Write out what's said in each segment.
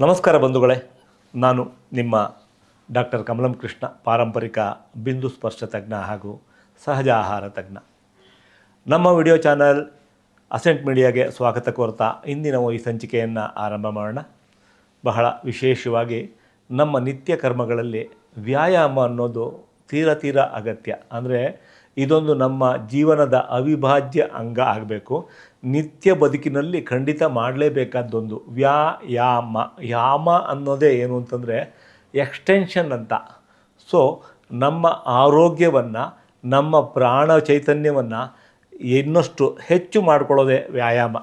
ನಮಸ್ಕಾರ ಬಂಧುಗಳೇ, ನಾನು ನಿಮ್ಮ ಡಾಕ್ಟರ್ ಕಮಲಂ ಕೃಷ್ಣ, ಪಾರಂಪರಿಕ ಬಿಂದು ಸ್ಪರ್ಶ ತಜ್ಞ ಹಾಗೂ ಸಹಜ ಆಹಾರ ತಜ್ಞ. ನಮ್ಮ ವಿಡಿಯೋ ಚಾನಲ್ ಅಸೆಂಟ್ ಮೀಡಿಯಾಗೆ ಸ್ವಾಗತ ಕೋರ್ತಾ ಇಂದಿನ ಈ ಸಂಚಿಕೆಯನ್ನು ಆರಂಭ ಮಾಡೋಣ. ಬಹಳ ವಿಶೇಷವಾಗಿ ನಮ್ಮ ನಿತ್ಯ ಕರ್ಮಗಳಲ್ಲಿ ವ್ಯಾಯಾಮ ಅನ್ನೋದು ತೀರ ಅಗತ್ಯ. ಅಂದರೆ ಇದೊಂದು ನಮ್ಮ ಜೀವನದ ಅವಿಭಾಜ್ಯ ಅಂಗ ಆಗಬೇಕು. ನಿತ್ಯ ಬದುಕಿನಲ್ಲಿ ಖಂಡಿತ ಮಾಡಲೇಬೇಕಾದ್ದೊಂದು ವ್ಯಾಯಾಮ. ಯಾಮ ಅನ್ನೋದೇ ಏನು ಅಂತಂದರೆ ಎಕ್ಸ್ಟೆನ್ಷನ್ ಅಂತ. ಸೊ ನಮ್ಮ ಆರೋಗ್ಯವನ್ನು, ನಮ್ಮ ಪ್ರಾಣ ಚೈತನ್ಯವನ್ನು ಇನ್ನಷ್ಟು ಹೆಚ್ಚು ಮಾಡಿಕೊಳ್ಳೋದೇ ವ್ಯಾಯಾಮ.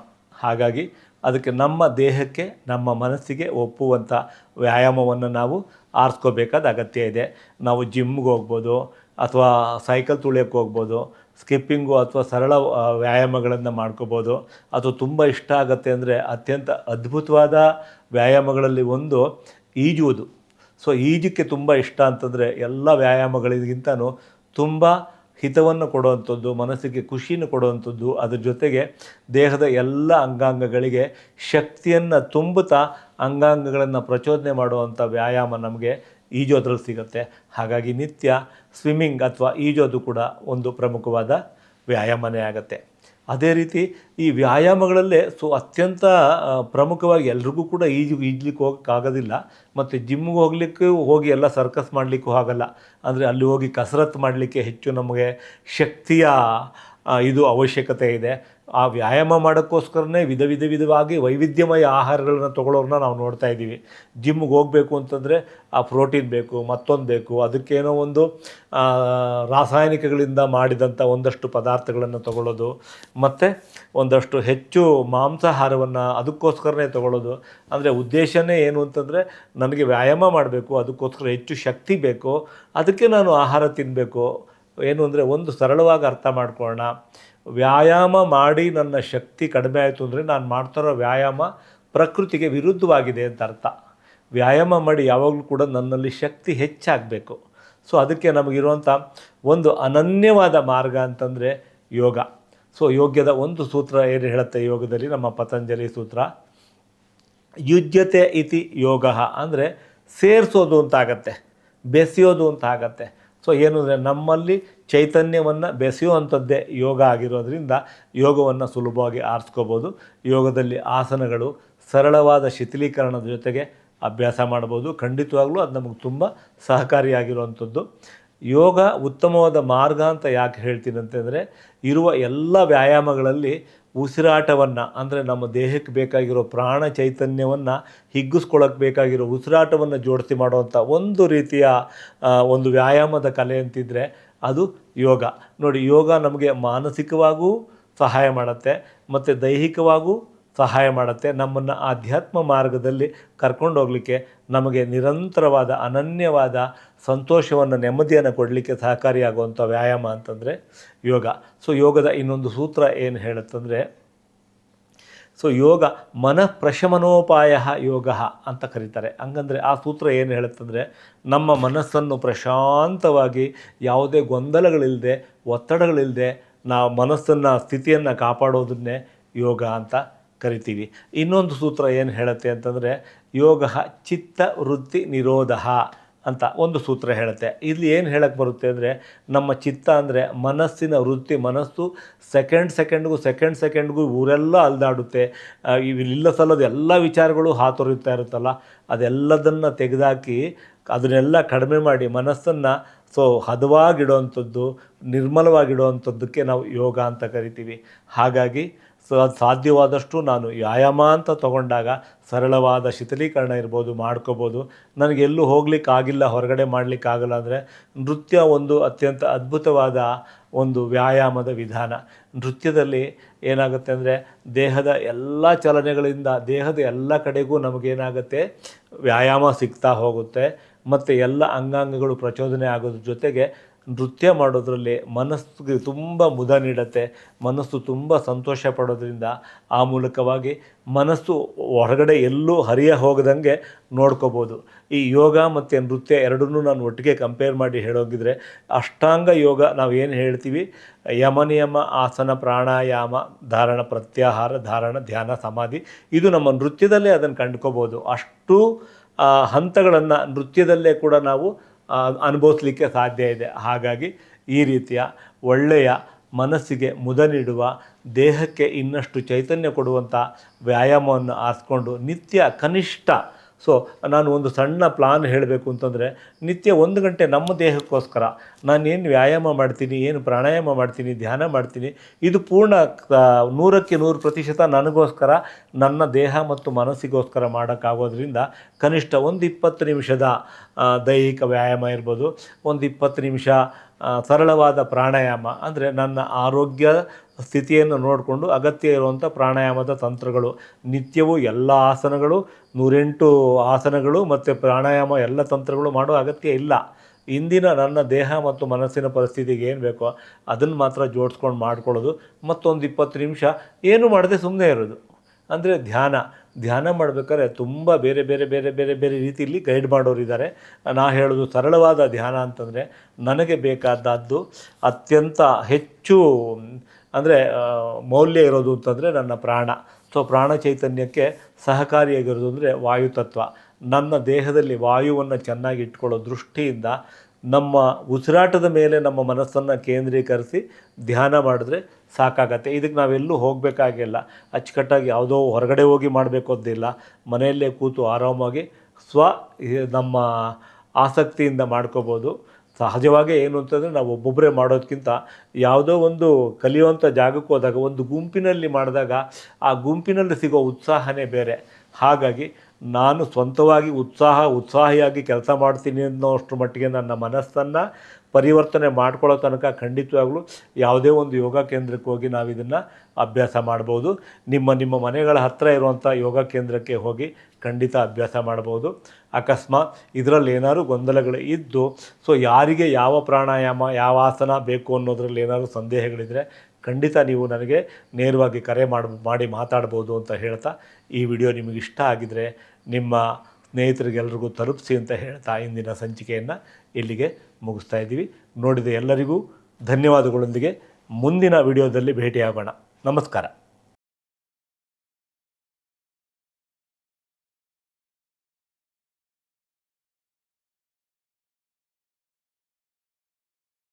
ಹಾಗಾಗಿ ಅದಕ್ಕೆ ನಮ್ಮ ದೇಹಕ್ಕೆ, ನಮ್ಮ ಮನಸ್ಸಿಗೆ ಒಪ್ಪುವಂಥ ವ್ಯಾಯಾಮವನ್ನು ನಾವು ಆರಿಸ್ಕೋಬೇಕಾದ ಅಗತ್ಯ ಇದೆ. ನಾವು ಜಿಮ್ಗೆ ಹೋಗ್ಬೋದು, ಅಥವಾ ಸೈಕಲ್ ತುಳಿಯೋಕ್ಕೆ ಹೋಗ್ಬೋದು, ಸ್ಕಿಪ್ಪಿಂಗು ಅಥವಾ ಸರಳ ವ್ಯಾಯಾಮಗಳನ್ನು ಮಾಡ್ಕೋಬೋದು. ಅದು ತುಂಬ ಇಷ್ಟ ಆಗುತ್ತೆ ಅಂದರೆ ಅತ್ಯಂತ ಅದ್ಭುತವಾದ ವ್ಯಾಯಾಮಗಳಲ್ಲಿ ಒಂದು ಈಜುವುದು. ಸೊ ಈಜಕ್ಕೆ ತುಂಬ ಇಷ್ಟ ಅಂತಂದರೆ ಎಲ್ಲ ವ್ಯಾಯಾಮಗಳಿಗಿಂತನೂ ತುಂಬ ಹಿತವನ್ನು ಕೊಡುವಂಥದ್ದು, ಮನಸ್ಸಿಗೆ ಖುಷಿಯನ್ನು ಕೊಡುವಂಥದ್ದು, ಅದ್ರ ಜೊತೆಗೆ ದೇಹದ ಎಲ್ಲ ಅಂಗಾಂಗಗಳಿಗೆ ಶಕ್ತಿಯನ್ನು ತುಂಬುತ್ತಾ ಅಂಗಾಂಗಗಳನ್ನು ಪ್ರಚೋದನೆ ಮಾಡುವಂಥ ವ್ಯಾಯಾಮ ನಮಗೆ ಈಜೋದ್ರಲ್ಲಿ ಸಿಗುತ್ತೆ. ಹಾಗಾಗಿ ನಿತ್ಯ ಸ್ವಿಮ್ಮಿಂಗ್ ಅಥವಾ ಈಜೋದು ಕೂಡ ಒಂದು ಪ್ರಮುಖವಾದ ವ್ಯಾಯಾಮನೇ ಆಗುತ್ತೆ. ಅದೇ ರೀತಿ ಈ ವ್ಯಾಯಾಮಗಳಲ್ಲೇ ಅತ್ಯಂತ ಪ್ರಮುಖವಾಗಿ ಎಲ್ರಿಗೂ ಕೂಡ ಈಜಲಿಕ್ಕೆ ಹೋಗೋಕ್ಕಾಗೋದಿಲ್ಲ, ಮತ್ತು ಜಿಮ್ಗೆ ಹೋಗಿ ಎಲ್ಲ ಸರ್ಕಸ್ ಮಾಡಲಿಕ್ಕೂ ಆಗಲ್ಲ. ಅಂದರೆ ಅಲ್ಲಿ ಹೋಗಿ ಕಸರತ್ತು ಮಾಡಲಿಕ್ಕೆ ಹೆಚ್ಚು ನಮಗೆ ಶಕ್ತಿಯ ಇದು ಅವಶ್ಯಕತೆ ಇದೆ. ಆ ವ್ಯಾಯಾಮ ಮಾಡೋಕ್ಕೋಸ್ಕರನೇ ವಿಧವಾಗಿ ವೈವಿಧ್ಯಮಯ ಆಹಾರಗಳನ್ನ ತೊಗೊಳ್ಳೋರನ್ನ ನಾವು ನೋಡ್ತಾ ಇದ್ದೀವಿ. ಜಿಮ್ಗೆ ಹೋಗಬೇಕು ಅಂತಂದರೆ ಆ ಪ್ರೋಟೀನ್ ಬೇಕು, ಮತ್ತೊಂದು ಬೇಕು, ಅದಕ್ಕೇನೋ ಒಂದು ರಾಸಾಯನಿಕಗಳಿಂದ ಮಾಡಿದಂಥ ಒಂದಷ್ಟು ಪದಾರ್ಥಗಳನ್ನು ತಗೊಳ್ಳೋದು, ಮತ್ತು ಒಂದಷ್ಟು ಹೆಚ್ಚು ಮಾಂಸಾಹಾರವನ್ನು ಅದಕ್ಕೋಸ್ಕರನೇ ತಗೊಳ್ಳೋದು. ಅಂದರೆ ಉದ್ದೇಶನೇ ಏನು ಅಂತಂದರೆ ನನಗೆ ವ್ಯಾಯಾಮ ಮಾಡಬೇಕು, ಅದಕ್ಕೋಸ್ಕರ ಹೆಚ್ಚು ಶಕ್ತಿ ಬೇಕು, ಅದಕ್ಕೆ ನಾನು ಆಹಾರ ತಿನ್ನಬೇಕು. ಏನು ಅಂದರೆ ಒಂದು ಸರಳವಾಗಿ ಅರ್ಥ ಮಾಡ್ಕೊಳ್ಳೋಣ. ವ್ಯಾಯಾಮ ಮಾಡಿ ನನ್ನ ಶಕ್ತಿ ಕಡಿಮೆ ಆಯಿತು ಅಂದರೆ ನಾನು ಮಾಡ್ತಾರೋ ವ್ಯಾಯಾಮ ಪ್ರಕೃತಿಗೆ ವಿರುದ್ಧವಾಗಿದೆ ಅಂತ ಅರ್ಥ. ವ್ಯಾಯಾಮ ಮಾಡಿ ಯಾವಾಗಲೂ ಕೂಡ ನನ್ನಲ್ಲಿ ಶಕ್ತಿ ಹೆಚ್ಚಾಗಬೇಕು. ಸೊ ಅದಕ್ಕೆ ನಮಗಿರುವಂಥ ಒಂದು ಅನನ್ಯವಾದ ಮಾರ್ಗ ಅಂತಂದರೆ ಯೋಗ. ಸೊ ಯೋಗ್ಯದ ಒಂದು ಸೂತ್ರ ಏನು ಹೇಳುತ್ತೆ ಯೋಗದಲ್ಲಿ, ನಮ್ಮ ಪತಂಜಲಿ ಸೂತ್ರ, ಯುಜ್ಯತೆ ಇತಿ ಯೋಗ. ಅಂದರೆ ಸೇರಿಸೋದು ಅಂತ ಆಗತ್ತೆ, ಬೆಸೆಯೋದು ಅಂತ ಆಗತ್ತೆ. ಸೊ ಏನು ಅಂದರೆ ನಮ್ಮಲ್ಲಿ ಚೈತನ್ಯವನ್ನು ಬೆಸೆಯುವಂಥದ್ದೇ ಯೋಗ ಆಗಿರೋದ್ರಿಂದ ಯೋಗವನ್ನು ಸುಲಭವಾಗಿ ಆರಿಸ್ಕೋಬೋದು. ಯೋಗದಲ್ಲಿ ಆಸನಗಳು, ಸರಳವಾದ ಶಿಥಿಲೀಕರಣದ ಜೊತೆಗೆ ಅಭ್ಯಾಸ ಮಾಡ್ಬೋದು. ಖಂಡಿತವಾಗ್ಲೂ ಅದು ನಮಗೆ ತುಂಬ ಸಹಕಾರಿಯಾಗಿರುವಂಥದ್ದು. ಯೋಗ ಉತ್ತಮವಾದ ಮಾರ್ಗ ಅಂತ ಯಾಕೆ ಹೇಳ್ತೀನಿ ಅಂತಂದರೆ, ಇರುವ ಎಲ್ಲ ವ್ಯಾಯಾಮಗಳಲ್ಲಿ ಉಸಿರಾಟವನ್ನು, ಅಂದರೆ ನಮ್ಮ ದೇಹಕ್ಕೆ ಬೇಕಾಗಿರೋ ಪ್ರಾಣ ಚೈತನ್ಯವನ್ನು ಹಿಗ್ಗಿಸ್ಕೊಳ್ಳೋಕ್ಕೆ ಬೇಕಾಗಿರೋ ಉಸಿರಾಟವನ್ನು ಜೋಡಿಸಿ ಮಾಡುವಂಥ ಒಂದು ರೀತಿಯ ಒಂದು ವ್ಯಾಯಾಮದ ಕಲೆ ಅಂತಿದ್ದರೆ ಅದು ಯೋಗ. ನೋಡಿ, ಯೋಗ ನಮಗೆ ಮಾನಸಿಕವಾಗೂ ಸಹಾಯ ಮಾಡುತ್ತೆ ಮತ್ತು ದೈಹಿಕವಾಗೂ ಸಹಾಯ ಮಾಡುತ್ತೆ. ನಮ್ಮನ್ನು ಆಧ್ಯಾತ್ಮ ಮಾರ್ಗದಲ್ಲಿ ಕರ್ಕೊಂಡು ಹೋಗಲಿಕ್ಕೆ, ನಮಗೆ ನಿರಂತರವಾದ ಅನನ್ಯವಾದ ಸಂತೋಷವನ್ನು, ನೆಮ್ಮದಿಯನ್ನು ಕೊಡಲಿಕ್ಕೆ ಸಹಕಾರಿಯಾಗುವಂಥ ವ್ಯಾಯಾಮ ಅಂತಂದರೆ ಯೋಗ. ಸೊ ಯೋಗದ ಇನ್ನೊಂದು ಸೂತ್ರ ಏನು ಹೇಳುತ್ತಂದರೆ, ಸೊ ಯೋಗ ಮನಃಪ್ರಶಮನೋಪಾಯ ಯೋಗ ಅಂತ ಕರೀತಾರೆ. ಹಂಗಂದರೆ ಆ ಸೂತ್ರ ಏನು ಹೇಳುತ್ತಂದರೆ, ನಮ್ಮ ಮನಸ್ಸನ್ನು ಪ್ರಶಾಂತವಾಗಿ, ಯಾವುದೇ ಗೊಂದಲಗಳಿಲ್ಲದೆ, ಒತ್ತಡಗಳಿಲ್ಲದೆ ನಾವು ಮನಸ್ಸನ್ನು, ಸ್ಥಿತಿಯನ್ನು ಕಾಪಾಡೋದನ್ನೇ ಯೋಗ ಅಂತ ಕರಿತೀವಿ. ಇನ್ನೊಂದು ಸೂತ್ರ ಏನು ಹೇಳುತ್ತೆ ಅಂತಂದರೆ, ಯೋಗ ಚಿತ್ತ ವೃತ್ತಿ ನಿರೋಧ ಅಂತ ಒಂದು ಸೂತ್ರ ಹೇಳುತ್ತೆ. ಇಲ್ಲಿ ಏನು ಹೇಳಕ್ಕೆ ಬರುತ್ತೆ ಅಂದರೆ, ನಮ್ಮ ಚಿತ್ತ ಅಂದರೆ ಮನಸ್ಸಿನ ವೃತ್ತಿ. ಮನಸ್ಸು ಸೆಕೆಂಡ್ಗೂ ಊರೆಲ್ಲ ಅಲ್ದಾಡುತ್ತೆ. ಇಲ್ಲ ಸಲ್ಲದ ಎಲ್ಲ ವಿಚಾರಗಳು ಹಾತೊರೀತಾ ಇರುತ್ತಲ್ಲ, ಅದೆಲ್ಲದನ್ನು ತೆಗೆದುಹಾಕಿ ಅದನ್ನೆಲ್ಲ ಕಡಿಮೆ ಮಾಡಿ ಮನಸ್ಸನ್ನು ಹದವಾಗಿಡುವಂಥದ್ದು, ನಿರ್ಮಲವಾಗಿಡುವಂಥದ್ದಕ್ಕೆ ನಾವು ಯೋಗ ಅಂತ ಕರಿತೀವಿ. ಹಾಗಾಗಿ ಸಾಧ್ಯವಾದಷ್ಟು ನಾನು ವ್ಯಾಯಾಮ ಅಂತ ತಗೊಂಡಾಗ ಸರಳವಾದ ಶಿಥಿಲೀಕರಣ ಇರ್ಬೋದು, ಮಾಡ್ಕೋಬೋದು. ನನಗೆಲ್ಲೂ ಹೋಗ್ಲಿಕ್ಕಾಗಿಲ್ಲ, ಹೊರಗಡೆ ಮಾಡಲಿಕ್ಕಾಗಲ್ಲ ಅಂದರೆ ನೃತ್ಯ ಒಂದು ಅತ್ಯಂತ ಅದ್ಭುತವಾದ ಒಂದು ವ್ಯಾಯಾಮದ ವಿಧಾನ. ನೃತ್ಯದಲ್ಲಿ ಏನಾಗುತ್ತೆ ಅಂದರೆ, ದೇಹದ ಎಲ್ಲ ಚಲನೆಗಳಿಂದ ದೇಹದ ಎಲ್ಲ ಕಡೆಗೂ ನಮಗೇನಾಗುತ್ತೆ, ವ್ಯಾಯಾಮ ಸಿಗ್ತಾ ಹೋಗುತ್ತೆ. ಮತ್ತು ಎಲ್ಲ ಅಂಗಾಂಗಗಳು ಪ್ರಚೋದನೆ ಆಗೋದ್ರ ಜೊತೆಗೆ ನೃತ್ಯ ಮಾಡೋದ್ರಲ್ಲಿ ಮನಸ್ಸಿಗೆ ತುಂಬ ಮುದ ನೀಡುತ್ತೆ, ಮನಸ್ಸು ತುಂಬ ಸಂತೋಷ ಪಡೋದ್ರಿಂದ ಆ ಮೂಲಕವಾಗಿ ಮನಸ್ಸು ಹೊರಗಡೆ ಎಲ್ಲೂ ಹರಿಯ ಹೋಗದಂಗೆ ನೋಡ್ಕೋಬೋದು. ಈ ಯೋಗ ಮತ್ತು ನೃತ್ಯ ಎರಡನ್ನೂ ನಾನು ಒಟ್ಟಿಗೆ ಕಂಪೇರ್ ಮಾಡಿ ಹೇಳೋಗಿದ್ರೆ, ಅಷ್ಟಾಂಗ ಯೋಗ ನಾವು ಏನು ಹೇಳ್ತೀವಿ, ಯಮನಿಯಮ, ಆಸನ, ಪ್ರಾಣಾಯಾಮ, ಧಾರಣ, ಪ್ರತ್ಯಾಹಾರ, ಧಾರಣ, ಧ್ಯಾನ, ಸಮಾಧಿ, ಇದು ನಮ್ಮ ನೃತ್ಯದಲ್ಲೇ ಅದನ್ನು ಕಂಡ್ಕೋಬೋದು. ಅಷ್ಟು ಹಂತಗಳನ್ನು ನೃತ್ಯದಲ್ಲೇ ಕೂಡ ನಾವು ಅನುಭವಿಸ್ಲಿಕ್ಕೆ ಸಾಧ್ಯ ಇದೆ. ಹಾಗಾಗಿ ಈ ರೀತಿಯ ಒಳ್ಳೆಯ ಮನಸ್ಸಿಗೆ ಮುದ ನೀಡುವ, ದೇಹಕ್ಕೆ ಇನ್ನಷ್ಟು ಚೈತನ್ಯ ಕೊಡುವಂಥ ವ್ಯಾಯಾಮವನ್ನು ಆರಿಸ್ಕೊಂಡು ನಿತ್ಯ ಕನಿಷ್ಠ, ಸೊ ನಾನು ಒಂದು ಸಣ್ಣ ಪ್ಲಾನ್ ಹೇಳಬೇಕು ಅಂತಂದರೆ, ನಿತ್ಯ 1 ಗಂಟೆ ನಮ್ಮ ದೇಹಕ್ಕೋಸ್ಕರ ನಾನೇನು ವ್ಯಾಯಾಮ ಮಾಡ್ತೀನಿ, ಏನು ಪ್ರಾಣಾಯಾಮ ಮಾಡ್ತೀನಿ, ಧ್ಯಾನ ಮಾಡ್ತೀನಿ, ಇದು ಪೂರ್ಣ 100ಕ್ಕೆ 100% ನನಗೋಸ್ಕರ, ನನ್ನ ದೇಹ ಮತ್ತು ಮನಸ್ಸಿಗೋಸ್ಕರ ಮಾಡೋಕ್ಕಾಗೋದ್ರಿಂದ ಕನಿಷ್ಠ ಒಂದು 20 ನಿಮಿಷದ ದೈಹಿಕ ವ್ಯಾಯಾಮ ಇರ್ಬೋದು, ಒಂದು 20 ನಿಮಿಷ ಸರಳವಾದ ಪ್ರಾಣಾಯಾಮ, ಅಂದರೆ ನನ್ನ ಆರೋಗ್ಯ ಸ್ಥಿತಿಯನ್ನು ನೋಡಿಕೊಂಡು ಅಗತ್ಯ ಇರುವಂಥ ಪ್ರಾಣಾಯಾಮದ ತಂತ್ರಗಳು. ನಿತ್ಯವೂ ಎಲ್ಲ ಆಸನಗಳು, 108 ಆಸನಗಳು ಮತ್ತು ಪ್ರಾಣಾಯಾಮ ಎಲ್ಲ ತಂತ್ರಗಳು ಮಾಡೋ ಅಗತ್ಯ ಇಲ್ಲ. ಇಂದಿನ ನನ್ನ ದೇಹ ಮತ್ತು ಮನಸ್ಸಿನ ಪರಿಸ್ಥಿತಿಗೆ ಏನು ಬೇಕೋ ಅದನ್ನು ಮಾತ್ರ ಜೋಡಿಸ್ಕೊಂಡು ಮಾಡ್ಕೊಳ್ಳೋದು. ಮತ್ತೊಂದು 20 ನಿಮಿಷ ಏನು ಮಾಡದೆ ಸುಮ್ಮನೆ ಇರೋದು. ಅಂದರೆ ಧ್ಯಾನ ಮಾಡಬೇಕಾದ್ರೆ ತುಂಬ ಬೇರೆ ಬೇರೆ ಬೇರೆ ಬೇರೆ ಬೇರೆ ರೀತಿಯಲ್ಲಿ ಗೈಡ್ ಮಾಡೋರಿದ್ದಾರೆ. ನಾ ಹೇಳೋದು ಸರಳವಾದ ಧ್ಯಾನ ಅಂತಂದರೆ, ನನಗೆ ಬೇಕಾದದ್ದು ಅತ್ಯಂತ ಹೆಚ್ಚು ಅಂದರೆ ಮೌಲ್ಯ ಇರೋದು ಅಂತಂದರೆ ನನ್ನ ಪ್ರಾಣ. ಸೊ ಪ್ರಾಣ ಚೈತನ್ಯಕ್ಕೆ ಸಹಕಾರಿಯಾಗಿರೋದು ಅಂದರೆ ವಾಯುತತ್ವ. ನನ್ನ ದೇಹದಲ್ಲಿ ವಾಯುವನ್ನು ಚೆನ್ನಾಗಿ ಇಟ್ಕೊಳ್ಳೋ ದೃಷ್ಟಿಯಿಂದ ನಮ್ಮ ಉಸಿರಾಟದ ಮೇಲೆ ನಮ್ಮ ಮನಸ್ಸನ್ನು ಕೇಂದ್ರೀಕರಿಸಿ ಧ್ಯಾನ ಮಾಡಿದ್ರೆ ಸಾಕಾಗತ್ತೆ. ಇದಕ್ಕೆ ನಾವೆಲ್ಲೂ ಹೋಗಬೇಕಾಗಿಲ್ಲ, ಅಚ್ಚುಕಟ್ಟಾಗಿ ಯಾವುದೋ ಹೊರಗಡೆ ಹೋಗಿ ಮಾಡಬೇಕು ಅಂತಿಲ್ಲ. ಮನೆಯಲ್ಲೇ ಕೂತು ಆರಾಮಾಗಿ ನಮ್ಮ ಆಸಕ್ತಿಯಿಂದ ಮಾಡ್ಕೋಬೋದು. ಸಹಜವಾಗೇ ಏನು ಅಂತಂದರೆ, ನಾವು ಒಬ್ಬೊಬ್ಬರೇ ಮಾಡೋದಕ್ಕಿಂತ ಯಾವುದೋ ಒಂದು ಕಲಿಯುವಂಥ ಜಾಗಕ್ಕೆ ಹೋದಾಗ, ಒಂದು ಗುಂಪಿನಲ್ಲಿ ಮಾಡಿದಾಗ ಆ ಗುಂಪಿನಲ್ಲಿ ಸಿಗೋ ಉತ್ಸಾಹನೇ ಬೇರೆ. ಹಾಗಾಗಿ ನಾನು ಸ್ವಂತವಾಗಿ ಉತ್ಸಾಹಿಯಾಗಿ ಕೆಲಸ ಮಾಡ್ತೀನಿ ಅನ್ನೋಷ್ಟರ ಮಟ್ಟಿಗೆ ನನ್ನ ಮನಸ್ಸನ್ನು ಪರಿವರ್ತನೆ ಮಾಡ್ಕೊಳ್ಳೋ ತನಕ ಖಂಡಿತವಾಗ್ಲೂ ಯಾವುದೇ ಒಂದು ಯೋಗ ಕೇಂದ್ರಕ್ಕೆ ಹೋಗಿ ನಾವು ಇದನ್ನು ಅಭ್ಯಾಸ ಮಾಡ್ಬೋದು. ನಿಮ್ಮ ಮನೆಗಳ ಹತ್ತಿರ ಇರುವಂಥ ಯೋಗ ಕೇಂದ್ರಕ್ಕೆ ಹೋಗಿ ಖಂಡಿತ ಅಭ್ಯಾಸ ಮಾಡ್ಬೋದು. ಅಕಸ್ಮಾತ್ ಇದರಲ್ಲಿ ಏನಾದ್ರು ಗೊಂದಲಗಳು ಇದ್ದು, ಸೊ ಯಾರಿಗೆ ಯಾವ ಪ್ರಾಣಾಯಾಮ, ಯಾವ ಆಸನ ಬೇಕು ಅನ್ನೋದ್ರಲ್ಲಿ ಏನಾದರೂ ಸಂದೇಹಗಳಿದ್ದರೆ ಖಂಡಿತ ನೀವು ನನಗೆ ನೇರವಾಗಿ ಕರೆ ಮಾಡಿ ಮಾತಾಡ್ಬೋದು ಅಂತ ಹೇಳ್ತಾ, ಈ ವಿಡಿಯೋ ನಿಮಗೆ ಇಷ್ಟ ಆಗಿದರೆ ನಿಮ್ಮ ಸ್ನೇಹಿತರಿಗೆಲ್ರಿಗೂ ತಲುಪಿಸಿ ಅಂತ ಹೇಳ್ತಾ ಇಂದಿನ ಸಂಚಿಕೆಯನ್ನು ಇಲ್ಲಿಗೆ ಮುಗಿಸ್ತಾ ಇದ್ದೀವಿ. ನೋಡಿದ ಎಲ್ಲರಿಗೂ ಧನ್ಯವಾದಗಳೊಂದಿಗೆ ಮುಂದಿನ ವಿಡಿಯೋದಲ್ಲಿ ಭೇಟಿಯಾಗೋಣ. ನಮಸ್ಕಾರ.